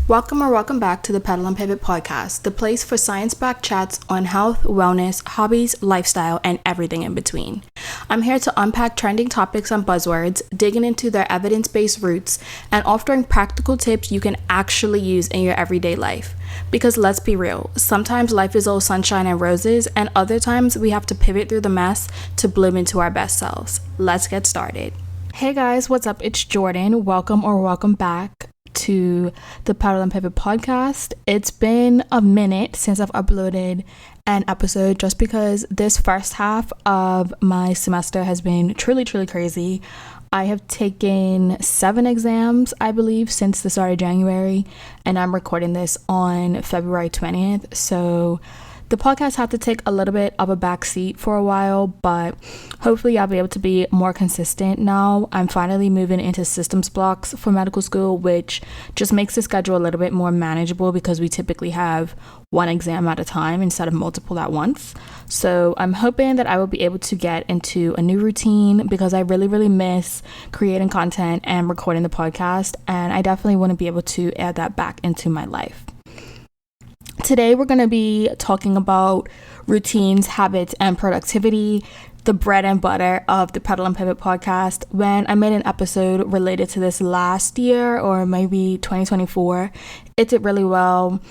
Welcome back to the Pedal and Pivot podcast, the place for science-backed chats on health, wellness, hobbies, lifestyle, and everything in between. I'm here to unpack trending topics and buzzwords, digging into their evidence-based roots, and offering practical tips you can actually use in your everyday life. Because let's be real, sometimes life is all sunshine and roses, and other times we have to pivot through the mess to bloom into our best selves. Let's get started. Hey guys, what's up? It's Jordan. Welcome back to the Pedal and Pivot podcast. It's been a minute since I've uploaded an episode just because this first half of my semester has been truly crazy. I have taken 7 exams, I believe, since the start of January, and I'm recording this on February 20th. So the podcast had to take a little bit of a backseat for a while, but hopefully I'll be able to be more consistent now. I'm finally moving into systems blocks for medical school, which just makes the schedule a little bit more manageable because we typically have one exam at a time instead of multiple at once. So I'm hoping that I will be able to get into a new routine because I really miss creating content and recording the podcast, and I definitely want to be able to add that back into my life. Today, we're going to be talking about routines, habits, and productivity, the bread and butter of the Pedal and Pivot podcast. When I made an episode related to this last year or maybe 2024, it did really well.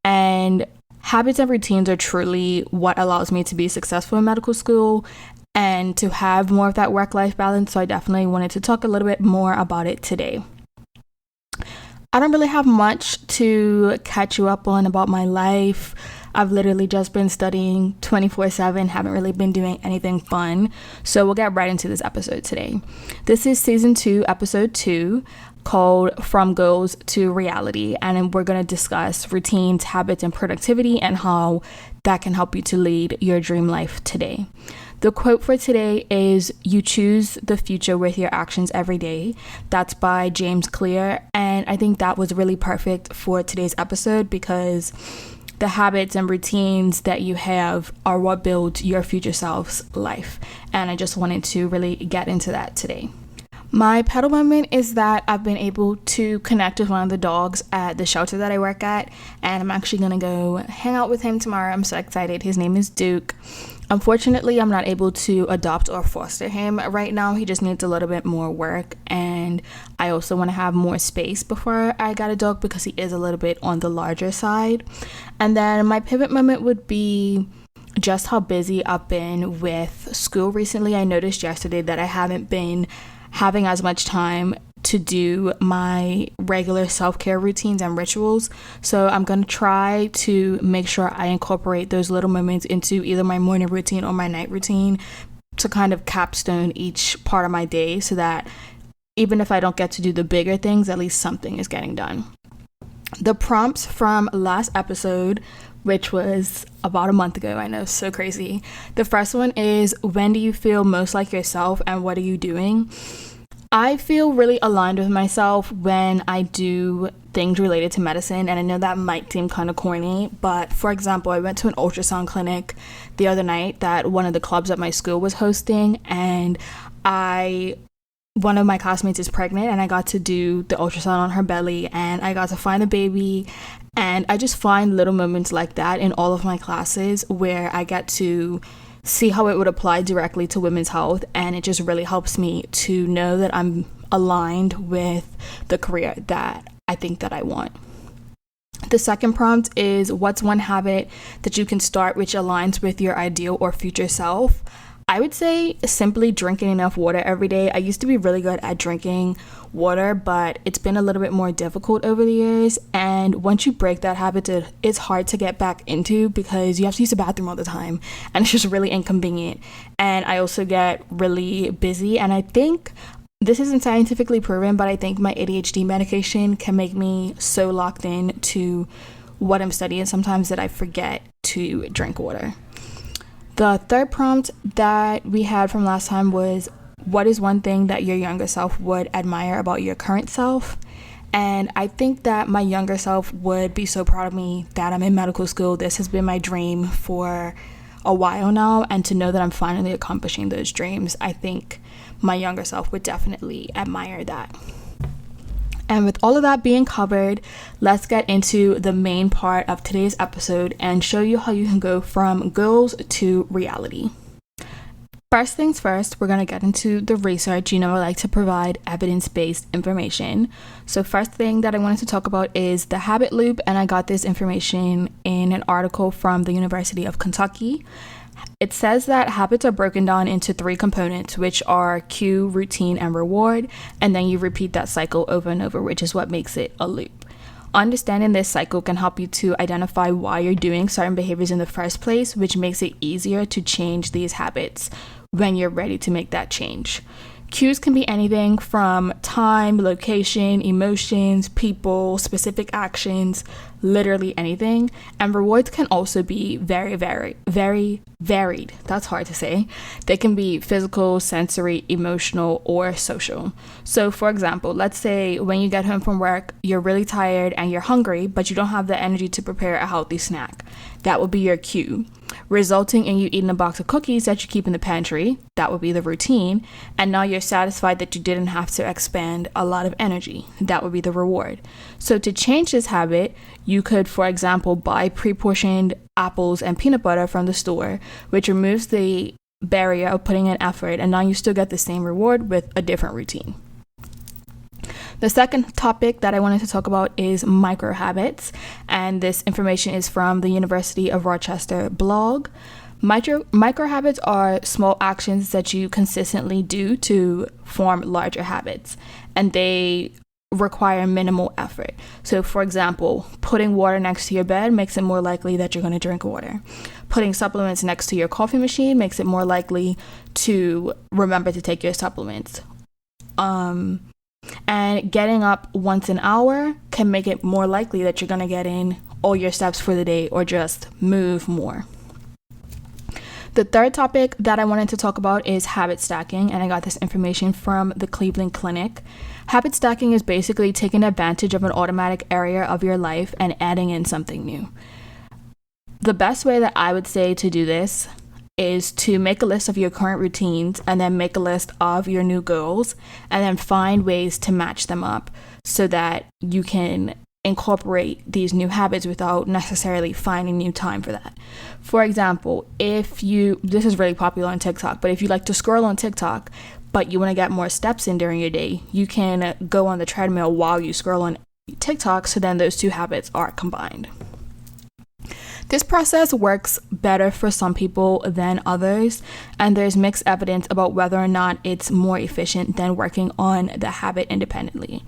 And habits and routines are truly what allows me to be successful in medical school and to have more of that work-life balance. So I definitely wanted to talk a little bit more about it today. I don't really have much to catch you up on about my life. I've literally just been studying 24/7, haven't really been doing anything fun. So we'll get right into this episode today. This is season 2, episode 2, called From Goals to Reality. And we're going to discuss routines, habits, and productivity and how that can help you to lead your dream life today. The quote for today is, "You choose the future with your actions every day." That's by James Clear. And I think that was really perfect for today's episode because the habits and routines that you have are what builds your future self's life. And I just wanted to really get into that today. My pedal moment is that I've been able to connect with one of the dogs at the shelter that I work at, and I'm actually going to go hang out with him tomorrow. I'm so excited. His name is Duke. Unfortunately, I'm not able to adopt or foster him right now. He just needs a little bit more work, and I also want to have more space before I got a dog because he is a little bit on the larger side. And then my pivot moment would be just how busy I've been with school recently. I noticed yesterday that I haven't been having as much time to do my regular self-care routines and rituals. So I'm going to try to make sure I incorporate those little moments into either my morning routine or my night routine to kind of capstone each part of my day so that even if I don't get to do the bigger things, at least something is getting done. The prompts from last episode, which was about a month ago, I know, so crazy. The first one is, when do you feel most like yourself and what are you doing? I feel really aligned with myself when I do things related to medicine, and I know that might seem kind of corny, but for example, I went to an ultrasound clinic the other night that one of the clubs at my school was hosting, and one of my classmates is pregnant, and I got to do the ultrasound on her belly, and I got to find the baby. And I just find little moments like that in all of my classes where I get to see how it would apply directly to women's health, and it just really helps me to know that I'm aligned with the career that I think that I want. The second prompt is, what's one habit that you can start which aligns with your ideal or future self? I would say simply drinking enough water every day. I used to be really good at drinking water, but it's been a little bit more difficult over the years. And once you break that habit, it's hard to get back into because you have to use the bathroom all the time. And it's just really inconvenient. And I also get really busy. And I think this isn't scientifically proven, but I think my ADHD medication can make me so locked in to what I'm studying sometimes that I forget to drink water. The third prompt that we had from last time was, what is one thing that your younger self would admire about your current self? And I think that my younger self would be so proud of me that I'm in medical school. This has been my dream for a while now, and to know that I'm finally accomplishing those dreams, I think my younger self would definitely admire that. And with all of that being covered, let's get into the main part of today's episode and show you how you can go from goals to reality. First things first, we're going to get into the research. I like to provide evidence-based information. So first thing that I wanted to talk about is the habit loop, and I got this information in an article from the University of Kentucky. It says that habits are broken down into 3 components, which are cue, routine, and reward, and then you repeat that cycle over and over, which is what makes it a loop. Understanding this cycle can help you to identify why you're doing certain behaviors in the first place, which makes it easier to change these habits when you're ready to make that change. Cues can be anything from time, location, emotions, people, specific actions, literally anything. And rewards can also be very varied. That's hard to say. They can be physical, sensory, emotional, or social. So for example, let's say when you get home from work, you're really tired and you're hungry, but you don't have the energy to prepare a healthy snack. That would be your cue, resulting in you eating a box of cookies that you keep in the pantry. That would be the routine. And now you're satisfied that you didn't have to expend a lot of energy. That would be the reward. So to change this habit, you could, for example, buy pre-portioned apples and peanut butter from the store, which removes the barrier of putting in effort, and now you still get the same reward with a different routine. The second topic that I wanted to talk about is micro habits, and this information is from the University of Rochester blog. Micro habits are small actions that you consistently do to form larger habits, and they require minimal effort. So for example, putting water next to your bed makes it more likely that you're going to drink water. Putting supplements next to your coffee machine makes it more likely to remember to take your supplements. And getting up once an hour can make it more likely that you're going to get in all your steps for the day or just move more. The third topic that I wanted to talk about is habit stacking, and I got this information from the Cleveland Clinic. Habit stacking is basically taking advantage of an automatic area of your life and adding in something new. The best way that I would say to do this is to make a list of your current routines and then make a list of your new goals and then find ways to match them up so that you can incorporate these new habits without necessarily finding new time for that. For example, this is really popular on TikTok, but if you like to scroll on TikTok, but you want to get more steps in during your day, you can go on the treadmill while you scroll on TikTok, so then those 2 habits are combined. This process works better for some people than others, and there's mixed evidence about whether or not it's more efficient than working on the habit independently.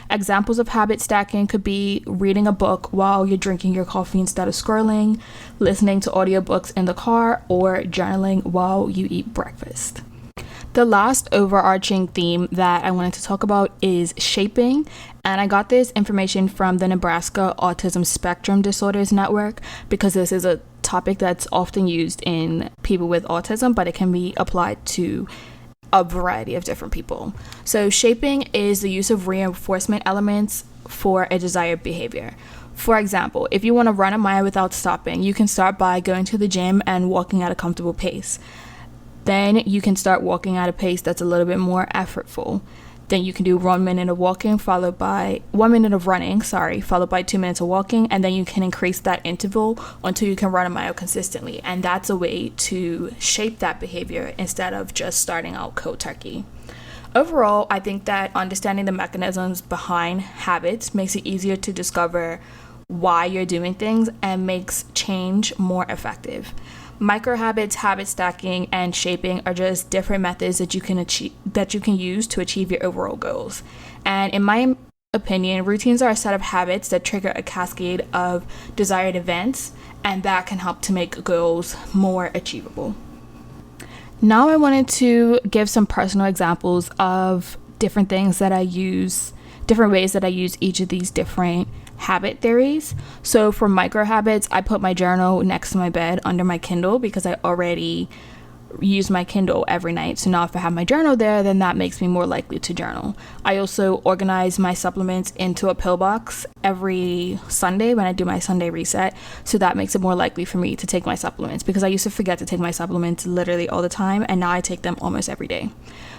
Examples of habit stacking could be reading a book while you're drinking your coffee instead of scrolling, listening to audiobooks in the car, or journaling while you eat breakfast. The last overarching theme that I wanted to talk about is shaping, and I got this information from the Nebraska Autism Spectrum Disorders Network because this is a topic that's often used in people with autism, but it can be applied to a variety of different people. So shaping is the use of reinforcement elements for a desired behavior. For example, if you want to run a mile without stopping, you can start by going to the gym and walking at a comfortable pace. Then you can start walking at a pace that's a little bit more effortful. Then you can do 1 minute of walking followed by 1 minute of running, followed by 2 minutes of walking, and then you can increase that interval until you can run a mile consistently. And that's a way to shape that behavior instead of just starting out cold turkey. Overall, I think that understanding the mechanisms behind habits makes it easier to discover why you're doing things and makes change more effective. Micro habits, habit stacking, and shaping are just different methods that you can use to achieve your overall goals. And in my opinion, routines are a set of habits that trigger a cascade of desired events, and that can help to make goals more achievable. Now I wanted to give some personal examples of different ways that I use each of these different habit theories. So for micro habits, I put my journal next to my bed under my Kindle because I already use my Kindle every night. So now if I have my journal there, then that makes me more likely to journal. I also organize my supplements into a pill box every Sunday when I do my Sunday reset. So that makes it more likely for me to take my supplements, because I used to forget to take my supplements literally all the time, and now I take them almost every day.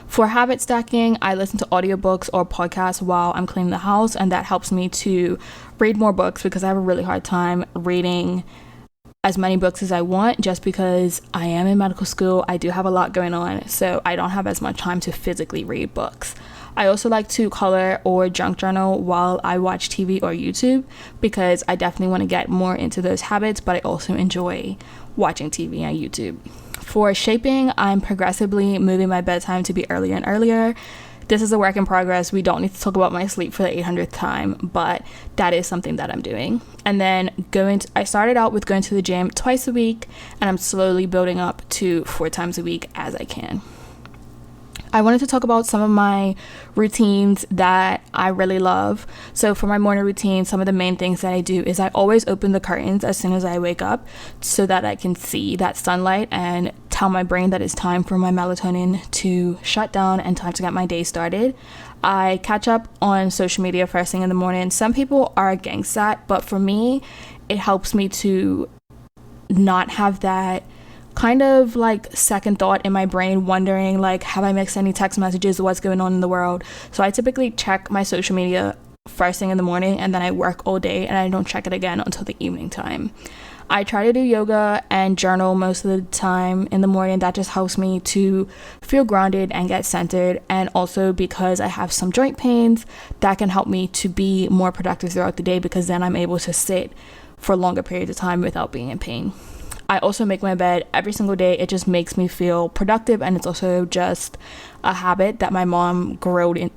For habit stacking, I listen to audiobooks or podcasts while I'm cleaning the house, and that helps me to read more books, because I have a really hard time reading as many books as I want, just because I am in medical school. I do have a lot going on, so I don't have as much time to physically read books. I also like to color or junk journal while I watch TV or YouTube, because I definitely want to get more into those habits, but I also enjoy watching TV and YouTube. For shaping, I'm progressively moving my bedtime to be earlier and earlier. This is a work in progress. We don't need to talk about my sleep for the 800th time, but that is something that I'm doing. And then I started out with going to the gym twice a week, and I'm slowly building up to 4 times a week as I can. I wanted to talk about some of my routines that I really love. So for my morning routine, some of the main things that I do is I always open the curtains as soon as I wake up, so that I can see that sunlight and tell my brain that it's time for my melatonin to shut down and time to get my day started. I catch up on social media first thing in the morning. Some people are against that, but for me, it helps me to not have that kind of like second thought in my brain wondering like, have I missed any text messages, what's going on in the world. So I typically check my social media first thing in the morning, and then I work all day, and I don't check it again until the evening time. I try to do yoga and journal most of the time in the morning. That just helps me to feel grounded and get centered, and also because I have some joint pains, that can help me to be more productive throughout the day, because then I'm able to sit for longer periods of time without being in pain. I also make my bed every single day. It just makes me feel productive, and it's also just a habit that my mom drilled. I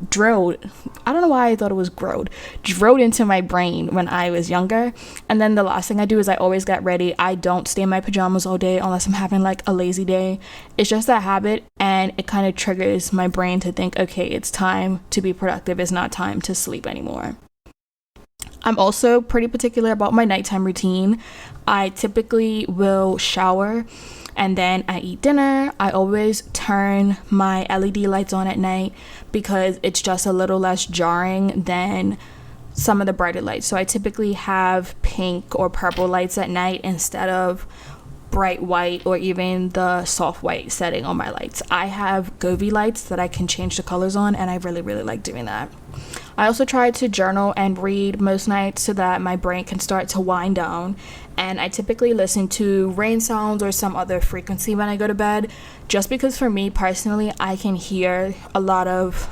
don't know why I thought it was drilled into my brain when I was younger. And then the last thing I do is I always get ready. I don't stay in my pajamas all day unless I'm having like a lazy day. It's just that habit, and it kind of triggers my brain to think, okay, it's time to be productive. It's not time to sleep anymore. I'm also pretty particular about my nighttime routine. I typically will shower, and then I eat dinner. I always turn my LED lights on at night, because it's just a little less jarring than some of the brighter lights. So I typically have pink or purple lights at night instead of bright white or even the soft white setting on my lights. I have Govee lights that I can change the colors on, and I really, really like doing that. I also try to journal and read most nights so that my brain can start to wind down, and I typically listen to rain sounds or some other frequency when I go to bed, just because for me personally, I can hear a lot of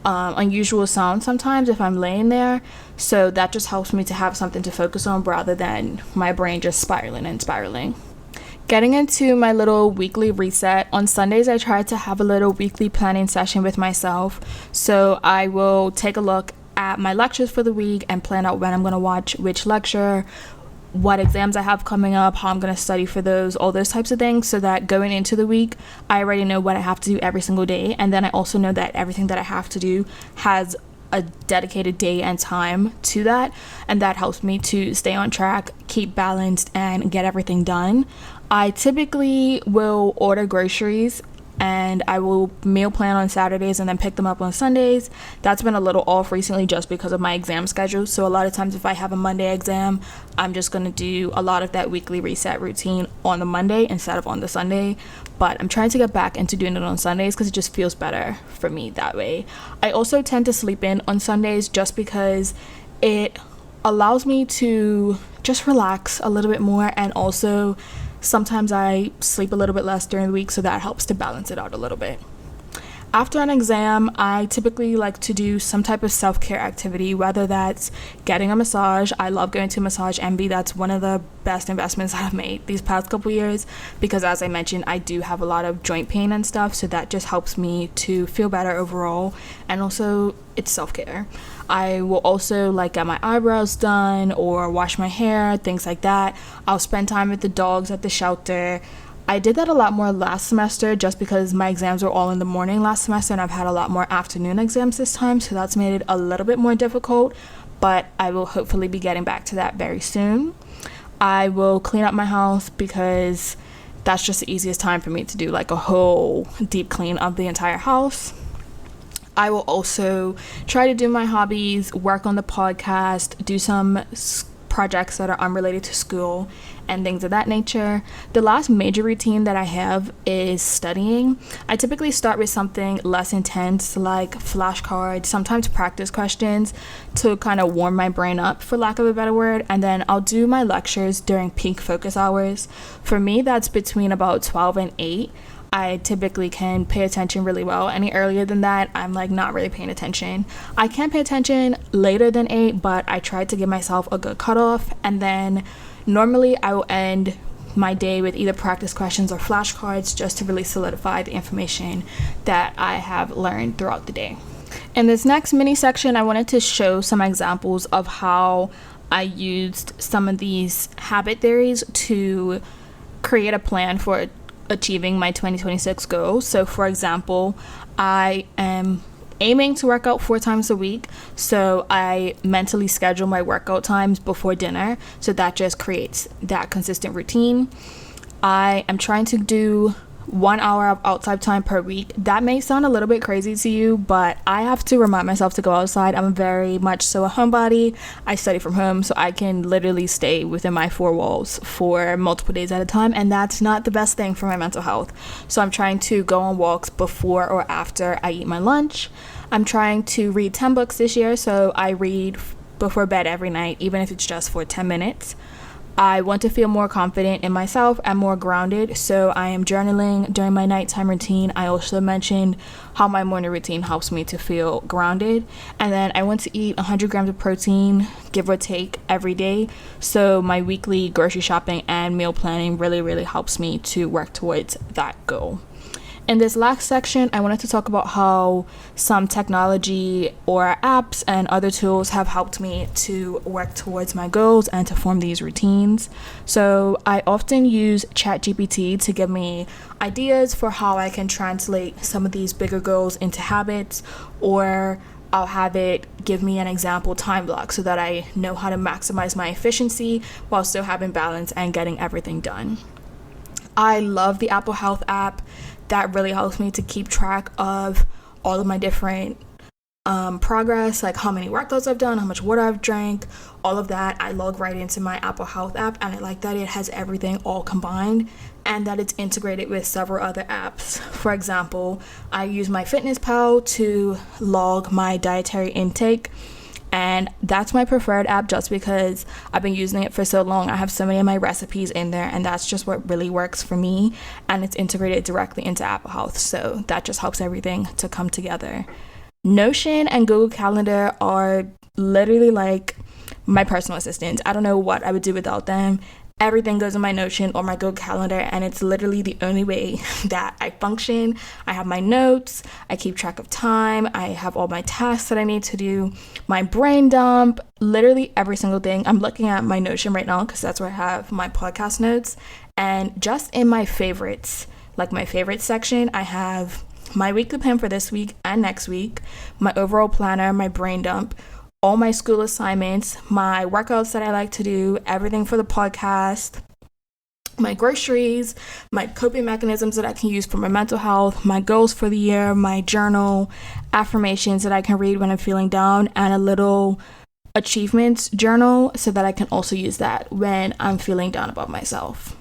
unusual sounds sometimes if I'm laying there, so that just helps me to have something to focus on rather than my brain just spiraling. Getting into my little weekly reset, on Sundays I try to have a little weekly planning session with myself. So I will take a look at my lectures for the week and plan out when I'm going to watch which lecture, what exams I have coming up, how I'm going to study for those, all those types of things, so that going into the week, I already know what I have to do every single day. And then I also know that everything that I have to do has a dedicated day and time to that, and that helps me to stay on track, keep balanced, and get everything done. I typically will order groceries, and I will meal plan on Saturdays and then pick them up on Sundays. That's been a little off recently just because of my exam schedule. So a lot of times if I have a Monday exam, I'm just going to do a lot of that weekly reset routine on the Monday instead of on the Sunday. But I'm trying to get back into doing it on Sundays because it just feels better for me that way. I also tend to sleep in on Sundays just because it allows me to just relax a little bit more, and also sometimes I sleep a little bit less during the week, so that helps to balance it out a little bit. After an exam, I typically like to do some type of self-care activity, whether that's getting a massage. I love going to Massage Envy. That's one of the best investments I've made these past couple years, because as I mentioned, I do have a lot of joint pain and stuff, so that just helps me to feel better overall, and also it's self-care. I will also get my eyebrows done or wash my hair, things like that. I'll spend time with the dogs at the shelter. I did that a lot more last semester just because my exams were all in the morning last semester, and I've had a lot more afternoon exams this time, so that's made it a little bit more difficult, but I will hopefully be getting back to that very soon. I will clean up my house because that's just the easiest time for me to do like a whole deep clean of the entire house. I will also try to do my hobbies, work on the podcast, do some projects that are unrelated to school and things of that nature. The last major routine that I have is studying. I typically start with something less intense like flashcards, sometimes practice questions to kind of warm my brain up, for lack of a better word, and then I'll do my lectures during peak focus hours. For me, that's between about 12 and 8. I typically can pay attention really well. Any earlier than that, I'm like not really paying attention. I can pay attention later than 8, but I try to give myself a good cutoff. And then normally I will end my day with either practice questions or flashcards just to really solidify the information that I have learned throughout the day. In this next mini section, I wanted to show some examples of how I used some of these habit theories to create a plan for achieving my 2026 goals. So for example, I am aiming to work out 4 times a week, so I mentally schedule my workout times before dinner, so that just creates that consistent routine. I am trying to do 1 hour of outside time per week. That may sound a little bit crazy to you, but I have to remind myself to go outside. I'm very much so a homebody. I study from home, so I can literally stay within my 4 walls for multiple days at a time, and that's not the best thing for my mental health. So I'm trying to go on walks before or after I eat my lunch. I'm trying to read 10 books this year, so I read before bed every night, even if it's just for 10 minutes. I want to feel more confident in myself and more grounded, so I am journaling during my nighttime routine. I also mentioned how my morning routine helps me to feel grounded. And then I want to eat 100 grams of protein, give or take, every day. So my weekly grocery shopping and meal planning really helps me to work towards that goal. In this last section, I wanted to talk about how some technology or apps and other tools have helped me to work towards my goals and to form these routines. So I often use ChatGPT to give me ideas for how I can translate some of these bigger goals into habits, or I'll have it give me an example time block so that I know how to maximize my efficiency while still having balance and getting everything done. I love the Apple Health app. That really helps me to keep track of all of my different progress, like how many workouts I've done, how much water I've drank, all of that. I log right into my Apple Health app, and I like that it has everything all combined and that it's integrated with several other apps. For example, I use my FitnessPal to log my dietary intake, and that's my preferred app just because I've been using it for so long. I have so many of my recipes in there, and that's just what really works for me, and it's integrated directly into Apple Health, so that just helps everything to come together. Notion and Google Calendar are literally like my personal assistants. I don't know what I would do without them. Everything goes in my Notion or my Google Calendar, and it's literally the only way that I function. I have my notes, I keep track of time, I have all my tasks that I need to do, my brain dump, literally every single thing. I'm looking at my Notion right now because that's where I have my podcast notes, and just in my favorites, like my favorites section, I have my weekly plan for this week and next week, my overall planner, my brain dump, all my school assignments, my workouts that I like to do, everything for the podcast, my groceries, my coping mechanisms that I can use for my mental health, my goals for the year, my journal, affirmations that I can read when I'm feeling down, and a little achievements journal so that I can also use that when I'm feeling down about myself.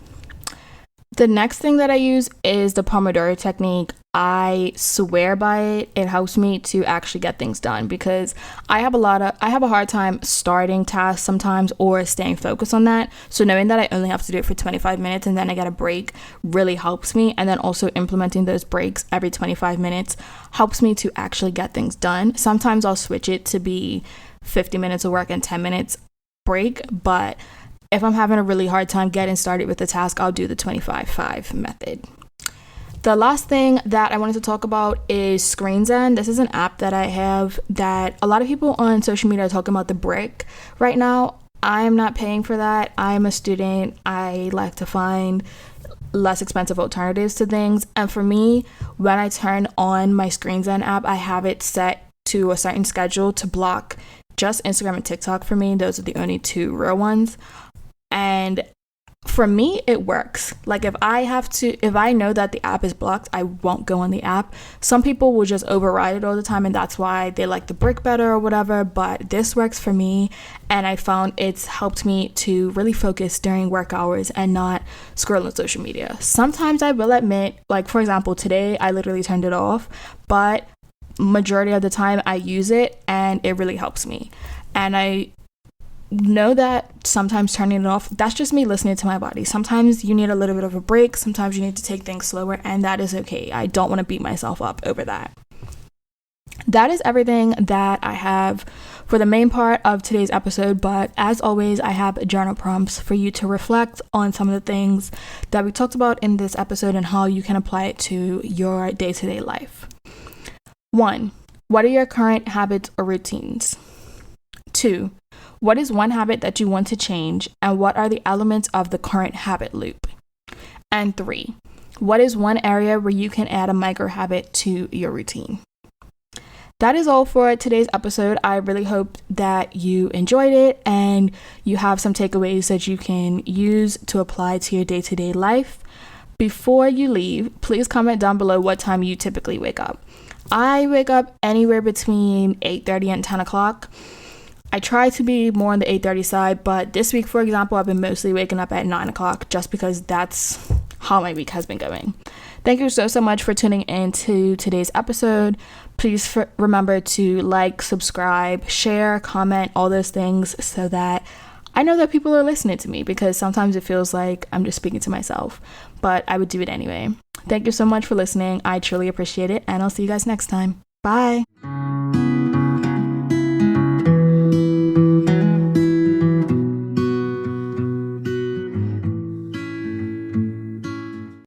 The next thing that I use is the Pomodoro technique. I swear by it. It helps me to actually get things done because I have a hard time starting tasks sometimes or staying focused on that. So knowing that I only have to do it for 25 minutes and then I get a break really helps me. And then also implementing those breaks every 25 minutes helps me to actually get things done. Sometimes I'll switch it to be 50 minutes of work and 10 minutes break, but if I'm having a really hard time getting started with the task, I'll do the 25-5 method. The last thing that I wanted to talk about is ScreenZen. This is an app that I have that a lot of people on social media are talking about the brick right now. I am not paying for that. I'm a student. I like to find less expensive alternatives to things. And for me, when I turn on my ScreenZen app, I have it set to a certain schedule to block just Instagram and TikTok for me. Those are the only 2 real ones. And For me, it works. Like if I know that the app is blocked, I won't go on the app. Some people will just override it all the time, and that's why they like the brick better or whatever, but this works for me, and I found it's helped me to really focus during work hours and not scroll on social media. Sometimes I will admit, like for example, today I literally turned it off, but majority of the time I use it and it really helps me. And I know that sometimes turning it off, that's just me listening to my body. Sometimes you need a little bit of a break, sometimes you need to take things slower, and that is okay. I don't want to beat myself up over that. That is everything that I have for the main part of today's episode, but as always, I have journal prompts for you to reflect on some of the things that we talked about in this episode and how you can apply it to your day-to-day life. 1. What are your current habits or routines? 2. What is one habit that you want to change, and what are the elements of the current habit loop? And 3. What is one area where you can add a micro habit to your routine? That is all for today's episode. I really hope that you enjoyed it and you have some takeaways that you can use to apply to your day-to-day life. Before you leave, please comment down below what time you typically wake up. I wake up anywhere between 8:30 and 10 o'clock. I try to be more on the 8:30 side, but this week, for example, I've been mostly waking up at 9 o'clock just because that's how my week has been going. Thank you so much for tuning in to today's episode. Please remember to like, subscribe, share, comment, all those things so that I know that people are listening to me, because sometimes it feels like I'm just speaking to myself, but I would do it anyway. Thank you so much for listening. I truly appreciate it, and I'll see you guys next time. Bye.